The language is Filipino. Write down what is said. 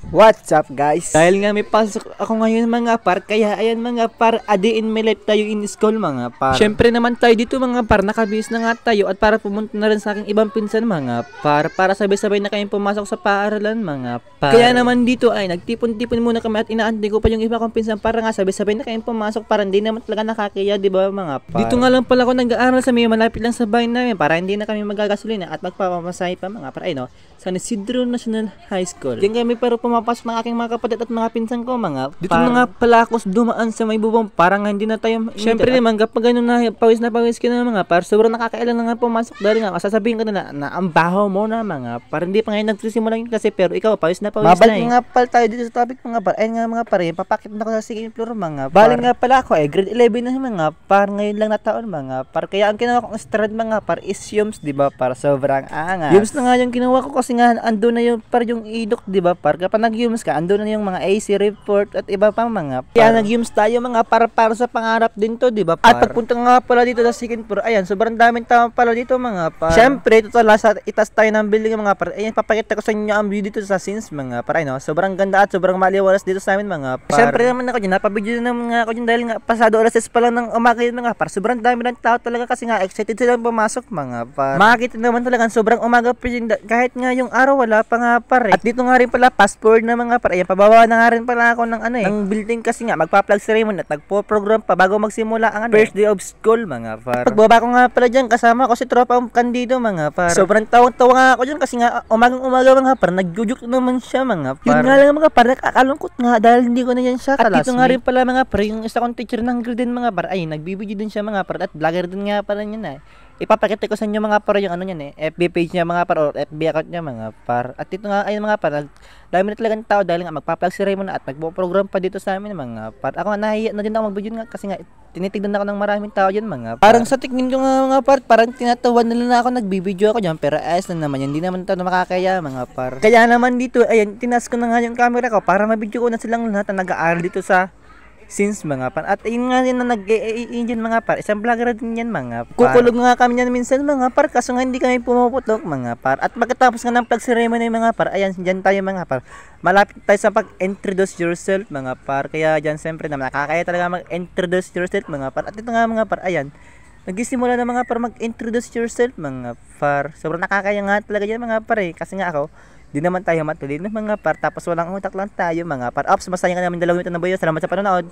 What's up guys? Dahil nga may pasok ako ngayon mga par, kaya ayan mga par, a day in my life tayo in school mga par. Syempre naman tayo dito mga par, nakabihis na nga tayo at para pumunta na rin sa aking ibang pinsan mga par, para sabay-sabay na kayong pumasok sa paaralan mga par. Kaya naman dito ay nagtipon-tipon muna kami at inaantay ko pa yung iba kong pinsan para nga sabay-sabay na kayong pumasok para hindi naman talaga nakakaya, di ba mga par. Dito nga lang pala ako nag-aaral sa may malapit lang sa bahay namin para hindi na kami magagasolina at magpapamasahe pa mga par. Ay no, San Isidro National High School. Diyan kami pero pumapasok ng aking mga kapatid at mga pinsan ko mga par. Dito mga pala ako dumaan sa may bubong parang hindi na tayo. Syempre naman kapag ganun na pawis ka na mga par, sobrang nakakailan na nga pumasok dahil nga sasabihin ko na ang baho mo na mga par. Hindi pa ngayon nagsisimula yun kasi pero ikaw pawis na Mabalik eh. nga pala tayo dito sa topic mga par. Ayun nga mga par, papakit na ko sa second floor mga par. Baling nga pala ako grade 11 na mga par, ngayon lang na taon mga par. Kaya ang ginawa kong strad mga par is Yums, di ba par, sobrang angas. Yums na nga yung ginawa ko kasi nga ando na yung par yung idok, di ba par. Kapag nag-Yums ka, ando na yung mga AC report at iba pa mga par. Kaya nag-Yums tayo mga par para sa pangarap din to, di ba par. At pagpunta nga pala dito sa second floor, ayan, sobrang daming tao pala dito mga par. Syempre, ito tala sa itas tayo ng building mga par. Ayan, papakita ko sa inyo ang view dito sa scenes mga par. Ayun, sobrang ganda at sobrang maliwalas dito sa amin mga par. Syempre naman ako dyan, napabidyo na mga ako dyan dahil nga pasado alas 6 pa lang ng umaga yun mga par. Sobrang dami ng tao talaga kasi nga excited silang pumasok mga par. Makikita naman talaga sobrang umaga pa yun, kahit nga yung araw wala pa nga par. At dito nga rin pala fast forward na mga par. Ayan, pababa na nga rin pala ako ng ng building kasi nga magpa-plug ceremony at nagpo-program pa bago magsimula ang first day of school mga par. Pagbaba ko nga pala dyan kasama ko si tropa Candido mga par. Sobrang tawang-tawa nga ako dyan kasi nga umagang-umaga mga par, nagjujuk naman siya mga par. Yun nga lang mga par, nakakalungkot nga dahil hindi ko na yan siya kalasmi. At dito nga rin pala mga par, yung isa kong teacher ng grade din mga par, ay nagbibideo din siya mga par at vlogger din nga pala niya ipapakita ko sa inyo mga par yung niyan FB page niya mga par o FB account niya mga par. At dito nga ayun mga par, dami na talagang tao dahil nga magpa-plug ceremony at nagpo-program pa dito sa amin mga par. Ako nga nahihiya na din ako mag-video nga kasi nga tinitignan ako ng maraming tao diyan mga par. Parang sa tingin ko nga mga par, parang tinatawan nila na ako nagbibideo ako diyan pero ayos na naman yan, hindi naman ito makakaya mga par. Kaya naman dito ayan, tinas ko na nga yung camera ko para ma-video ko na silang lahat na nag-aaral dito sa since mga par. At ayun nga din na nag-i-engine mga par, isang vlogger din yan mga par. Kukulog nga kami yan minsan mga par kaso nga hindi kami pumuputok mga par. At pagkatapos nga ng plug ceremony mga par, ayan dyan tayo mga par, malapit tayo sa pag-introduce yourself mga par. Kaya dyan siyempre naman nakakaya talaga mag-introduce yourself mga par. At ito nga mga par, ayan nagsisimula na mga par mag-introduce yourself mga par. Sobrang nakakaya nga talaga yan mga par kasi nga ako di naman tayo matulid ng mga par, tapos walang utak lang tayo mga par. Ops, masaya nga namin 2 minuto ng video. Salamat sa panonood.